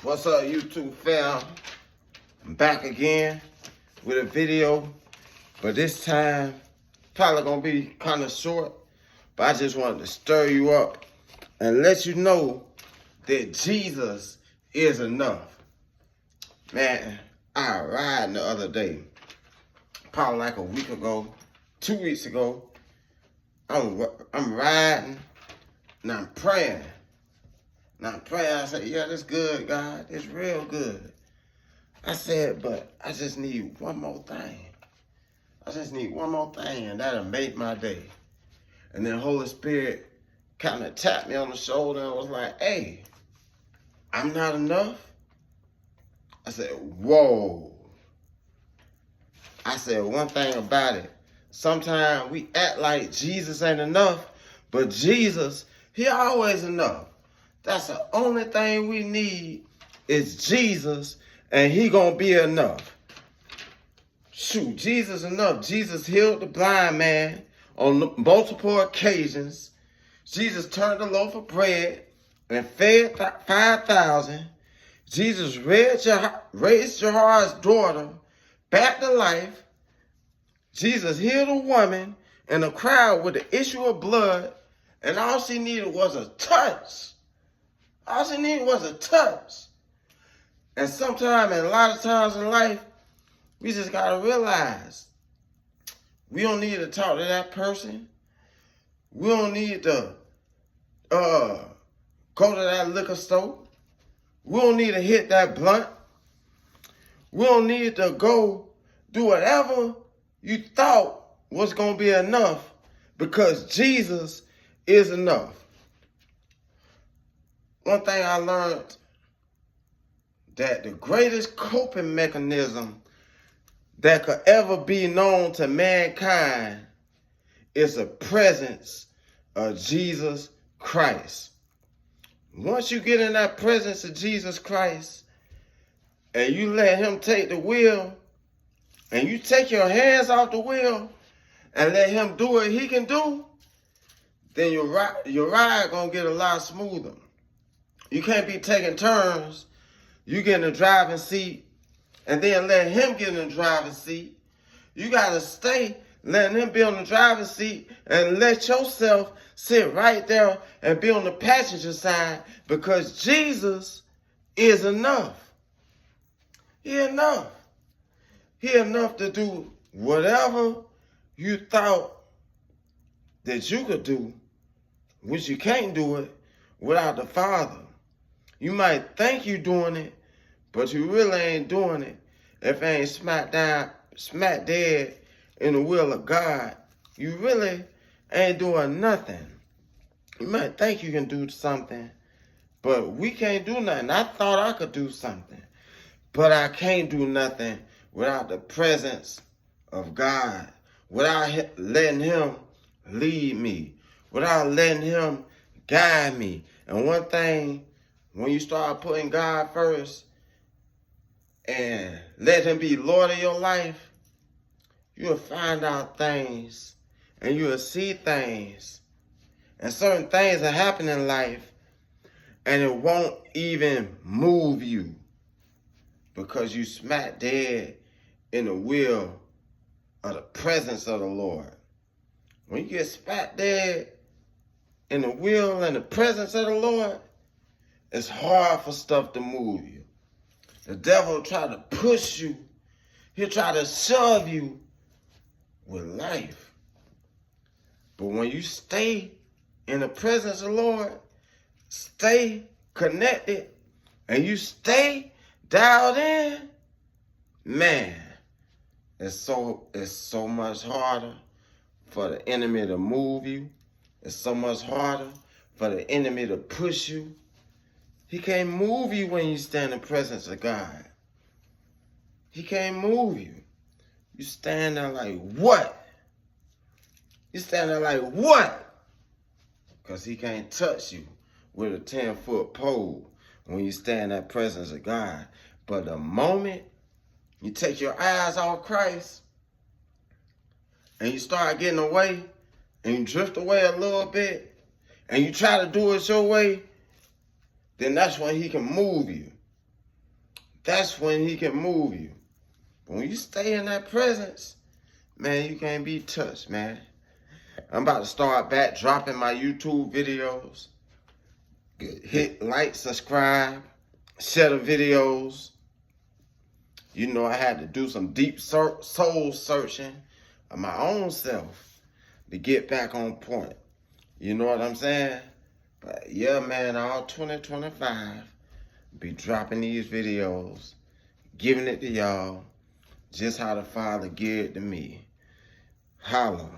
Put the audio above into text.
What's up, YouTube fam? I'm back again with a video, but this time probably gonna be kind of short, but I just wanted to stir you up and let you know that Jesus is enough. Man, I ride the other day, probably like a week ago, 2 weeks ago. I'm riding and I'm praying. I said, yeah, that's good, God. It's real good. I said, but I just need one more thing. And that'll make my day. And then Holy Spirit kind of tapped me on the shoulder and was like, hey, I'm not enough. I said, whoa. I said, one thing about it. Sometimes we act like Jesus ain't enough, but Jesus, he always enough. That's the only thing we need is Jesus, and he gonna be enough. Shoot, Jesus enough. Jesus healed the blind man on multiple occasions. Jesus turned the loaf of bread and fed 5,000. Jesus raised Jairus' daughter back to life. Jesus healed a woman in a crowd with the issue of blood, and all she needed was a touch. And sometimes, and a lot of times in life, we just gotta realize we don't need to talk to that person. We don't need to go to that liquor store. We don't need to hit that blunt. We don't need to go do whatever you thought was gonna be enough, because Jesus is enough. One thing I learned, that the greatest coping mechanism that could ever be known to mankind is the presence of Jesus Christ. Once you get in that presence of Jesus Christ and you let him take the wheel, and you take your hands off the wheel and let him do what he can do, then your ride gonna get a lot smoother. You can't be taking turns. You get in the driving seat and then let him get in the driving seat. You gotta stay letting him be on the driving seat and let yourself sit right there and be on the passenger side, because Jesus is enough. He enough. He enough to do whatever you thought that you could do, which you can't do it without the Father. You might think you're doing it, but you really ain't doing it if it ain't smack dead in the will of God. You really ain't doing nothing. You might think you can do something, but we can't do nothing. I thought I could do something, but I can't do nothing without the presence of God, without letting him lead me, without letting him guide me. And one thing, when you start putting God first and let him be Lord of your life, you'll find out things and you'll see things. And certain things that happen in life and it won't even move you, because you smack dead in the will of the presence of the Lord. When you get smack dead in the will and the presence of the Lord, it's hard for stuff to move you. The devil will try to push you. He'll try to shove you with life. But when you stay in the presence of the Lord, stay connected, and you stay dialed in, man, it's so much harder for the enemy to move you. It's so much harder for the enemy to push you. He can't move you when you stand in the presence of God. He can't move you. You stand there like, what? You stand there like, what? Because he can't touch you with a 10-foot pole when you stand in that presence of God. But the moment you take your eyes off Christ and you start getting away and you drift away a little bit and you try to do it your way, then that's when he can move you. that's when he can move you. But when you stay in that presence, man, you can't be touched, man. I'm about to start back dropping my YouTube videos. Hit like, subscribe, share the videos. You know, I had to do some deep soul searching of my own self to get back on point. You know what I'm saying? But yeah, man, all 2025, be dropping these videos, giving it to y'all, just how the Father gave it to me. Holla.